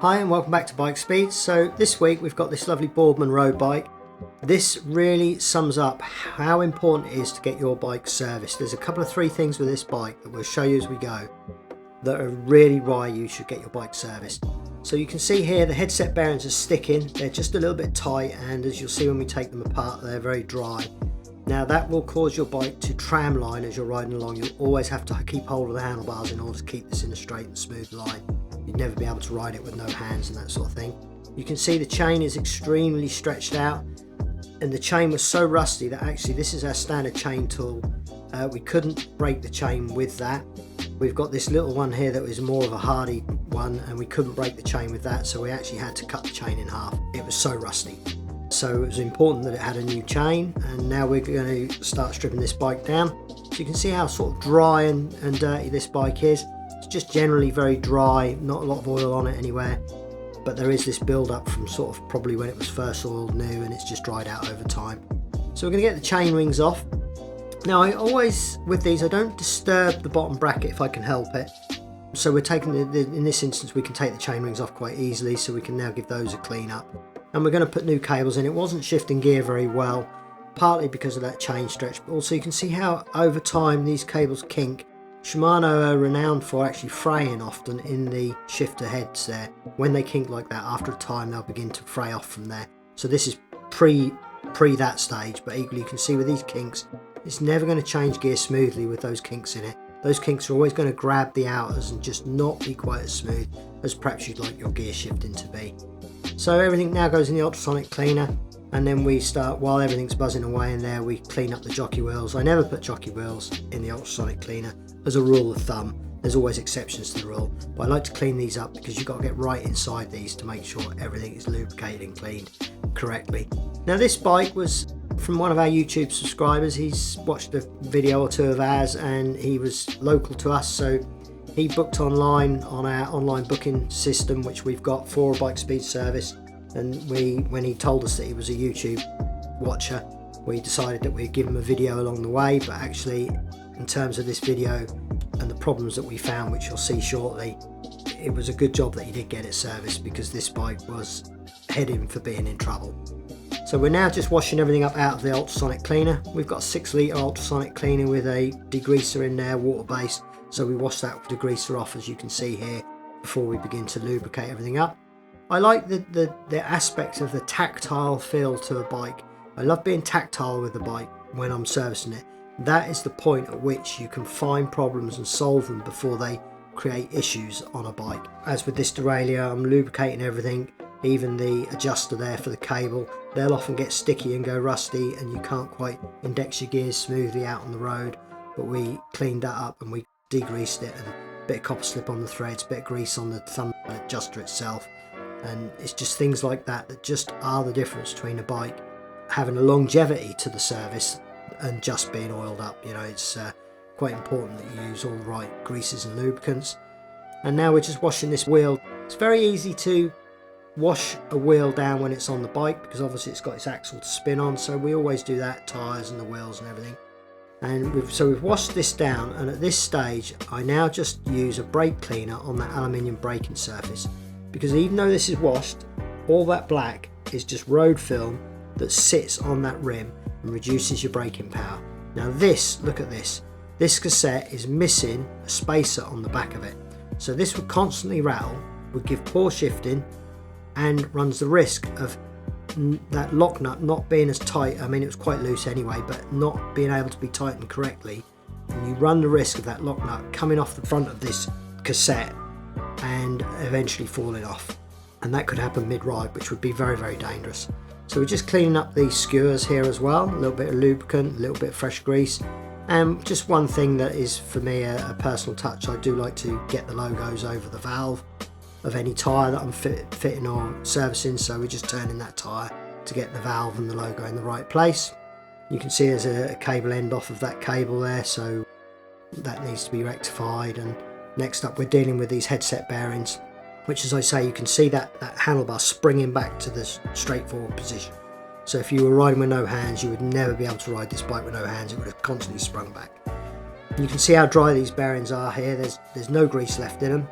Hi and welcome back to Bike Speed. So this week we've got this lovely Boardman road bike. This really sums up how important it is to get your bike serviced. There's a couple of three things with this bike that we'll show you as we go that are really why you should get your bike serviced. So you can see here the headset bearings are sticking, they're just a little bit tight, and as you'll see when we take them apart they're very dry. Now that will cause your bike to tram line as you're riding along. You'll always have to keep hold of the handlebars in order to keep this in a straight and smooth line. You'd never be able to ride it with no hands and that sort of thing. You can see the chain is extremely stretched out, and the chain was so rusty that actually this is our standard chain tool. We couldn't break the chain with that. We've got this little one here that was more of a hardy one, and we couldn't break the chain with that, so we actually had to cut the chain in half. It was so rusty. So it was important that it had a new chain, and now we're going to start stripping this bike down. So you can see how sort of dry and dirty this bike is. It's just generally very dry, not a lot of oil on it anywhere, but there is this build up from sort of probably when it was first oiled new, and it's just dried out over time. So we're going to get the chain rings off. Now I always, with these, I don't disturb the bottom bracket if I can help it. So we're taking in this instance we can take the chain rings off quite easily, so we can now give those a clean up. And we're going to put new cables in. It wasn't shifting gear very well, partly because of that chain stretch, but also you can see how over time these cables kink. Shimano are renowned for actually fraying often in the shifter heads there. When they kink like that, after a time they'll begin to fray off from there. So this is pre that stage, but equally you can see with these kinks, it's never going to change gear smoothly with those kinks in it. Those kinks are always going to grab the outers and just not be quite as smooth as perhaps you'd like your gear shifting to be. So everything now goes in the ultrasonic cleaner, and then we start, while everything's buzzing away in there, we clean up the jockey wheels. I never put jockey wheels in the ultrasonic cleaner as a rule of thumb. There's always exceptions to the rule, but I like to clean these up because you've got to get right inside these to make sure everything is lubricated and cleaned correctly. Now this bike was from one of our YouTube subscribers. He's watched a video or two of ours and he was local to us, so he booked online on our online booking system which we've got for a Bike Speed service. And when he told us that he was a YouTube watcher, we decided that we'd give him a video along the way. But actually, in terms of this video and the problems that we found, which you'll see shortly, it was a good job that he did get it serviced, because this bike was heading for being in trouble. So we're now just washing everything up out of the ultrasonic cleaner. We've got a 6 litre ultrasonic cleaner with a degreaser in there, water based. So we wash that degreaser off, as you can see here, before we begin to lubricate everything up. I like the aspect of the tactile feel to a bike. I love being tactile with the bike when I'm servicing it. That is the point at which you can find problems and solve them before they create issues on a bike. As with this derailleur, I'm lubricating everything, even the adjuster there for the cable. They'll often get sticky and go rusty, and you can't quite index your gears smoothly out on the road. But we cleaned that up and we degreased it, and a bit of copper slip on the threads, a bit of grease on the thumb adjuster itself. And it's just things like that that just are the difference between a bike having a longevity to the service and just being oiled up. You know, it's quite important that you use all the right greases and lubricants. And now we're just washing this wheel. It's very easy to wash a wheel down when it's on the bike, because obviously it's got its axle to spin on, so we always do that, tyres and the wheels and everything. And we've washed this down, and at this stage I now just use a brake cleaner on that aluminium braking surface, because even though this is washed, all that black is just road film that sits on that rim and reduces your braking power. Now this, look at this cassette is missing a spacer on the back of it, so this would constantly rattle, would give poor shifting, and runs the risk of that lock nut not being as tight. I mean, it was quite loose anyway, but not being able to be tightened correctly, and you run the risk of that lock nut coming off the front of this cassette and eventually falling off, and that could happen mid-ride, which would be very, very dangerous. So we're just cleaning up these skewers here as well, a little bit of lubricant, a little bit of fresh grease, and just one thing that is for me a personal touch, I do like to get the logos over the valve of any tyre that I'm fitting or servicing, so we're just turning that tyre to get the valve and the logo in the right place. You can see there's a cable end off of that cable there, so that needs to be rectified. And next up we're dealing with these headset bearings, which, as I say, you can see that handlebar springing back to the straightforward position. So if you were riding with no hands, you would never be able to ride this bike with no hands. It would have constantly sprung back. And you can see how dry these bearings are here. There's no grease left in them.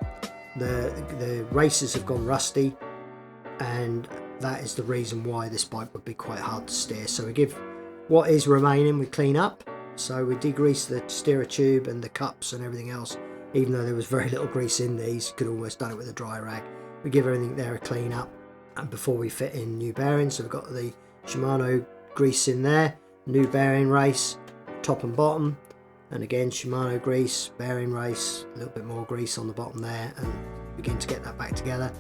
The races have gone rusty, and that is the reason why this bike would be quite hard to steer. So we give what is remaining, we clean up. So we degrease the steerer tube and the cups and everything else. Even though there was very little grease in these, you could almost done it with a dry rag. We give everything there a clean up, and before we fit in new bearings. So we've got the Shimano grease in there, new bearing race, top and bottom, and again Shimano grease, bearing race, a little bit more grease on the bottom there, and begin to get that back together.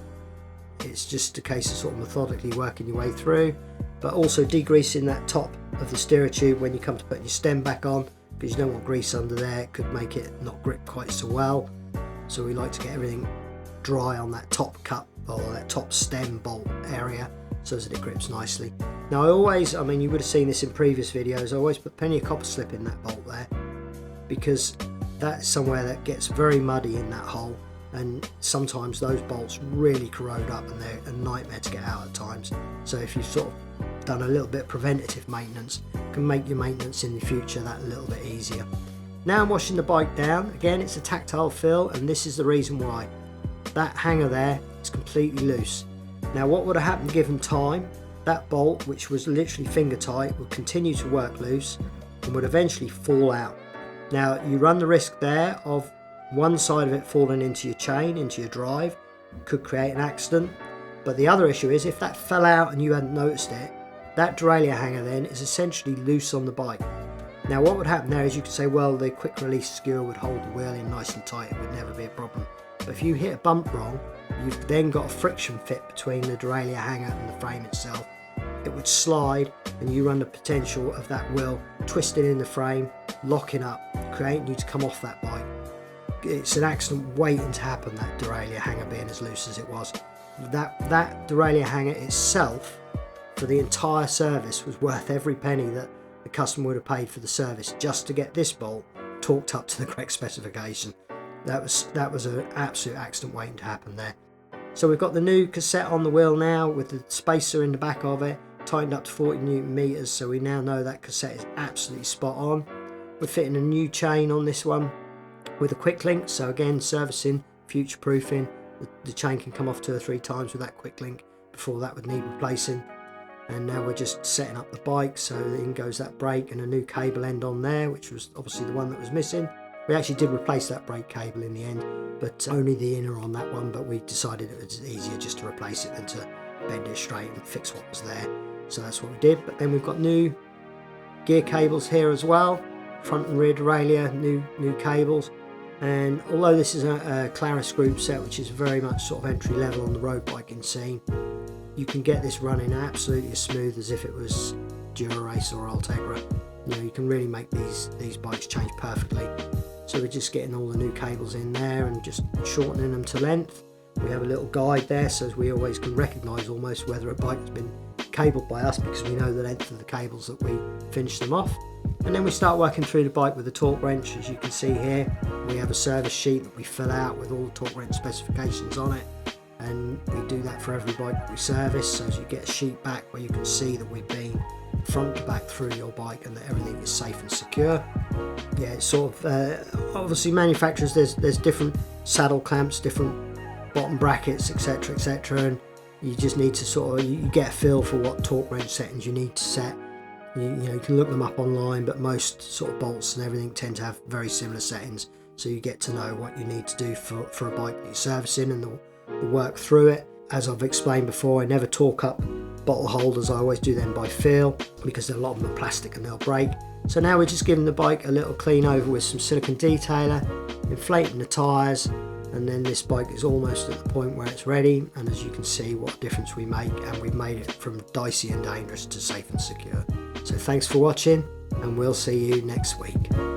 It's just a case of sort of methodically working your way through, but also degreasing that top of the steerer tube when you come to putting your stem back on, because you don't want grease under there. It could make it not grip quite so well. So we like to get everything dry on that top cup or that top stem bolt area so that it grips nicely. Now I mean you would have seen this in previous videos, I always put plenty of copper slip in that bolt there, because that's somewhere that gets very muddy in that hole, and sometimes those bolts really corrode up and they're a nightmare to get out at times. So if you've sort of done a little bit of preventative maintenance, can make your maintenance in the future that a little bit easier. Now I'm washing the bike down. Again, it's a tactile fill, and this is the reason why. That hanger there is completely loose. Now what would have happened given time, that bolt, which was literally finger tight, would continue to work loose and would eventually fall out. Now you run the risk there of one side of it falling into your chain, into your drive, could create an accident. But the other issue is if that fell out and you hadn't noticed it, that derailleur hanger then is essentially loose on the bike. Now what would happen there is you could say, well, the quick release skewer would hold the wheel in nice and tight, it would never be a problem. But if you hit a bump wrong, you've then got a friction fit between the derailleur hanger and the frame itself. It would slide, and you run the potential of that wheel twisting in the frame, locking up, creating you to come off that bike. It's an accident waiting to happen, that derailleur hanger being as loose as it was. That derailleur hanger itself, for the entire service, was worth every penny that the customer would have paid for the service just to get this bolt torqued up to the correct specification. That was an absolute accident waiting to happen there. So we've got the new cassette on the wheel now with the spacer in the back of it, tightened up to 40 Newton meters, so we now know that cassette is absolutely spot on. We're fitting a new chain on this one with a quick link, so again servicing, future proofing. The chain can come off 2 or 3 times with that quick link before that would need replacing. And now we're just setting up the bike, so in goes that brake and a new cable end on there, which was obviously the one that was missing. We actually did replace that brake cable in the end, but only the inner on that one, but we decided it was easier just to replace it than to bend it straight and fix what was there. So that's what we did. But then we've got new gear cables here as well, front and rear derailleur, new cables. And although this is a Claris group set, which is very much sort of entry level on the road biking scene, you can get this running absolutely as smooth as if it was Dura-Race or Ultegra. You know, you can really make these bikes change perfectly. So we're just getting all the new cables in there and just shortening them to length. We have a little guide there, so we always can recognise almost whether a bike has been cabled by us, because we know the length of the cables that we finish them off. And then we start working through the bike with the torque wrench. As you can see here, we have a service sheet that we fill out with all the torque wrench specifications on it, and we do that for every bike that we service, so as you get a sheet back where you can see that we've been front to back through your bike and that everything is safe and secure. Yeah, it's sort of obviously manufacturers, there's different saddle clamps, different bottom brackets, etc, and you just need to sort of, you get a feel for what torque wrench settings you need to set. You know, you can look them up online, but most sort of bolts and everything tend to have very similar settings, so you get to know what you need to do for a bike that you're servicing and the work through it. As I've explained before, I never torque up bottle holders, I always do them by feel, because a lot of them are plastic and they'll break. So now we're just giving the bike a little clean over with some silicone detailer, inflating the tyres, and then this bike is almost at the point where it's ready. And as you can see what difference we make, and we've made it from dicey and dangerous to safe and secure. So thanks for watching, and we'll see you next week.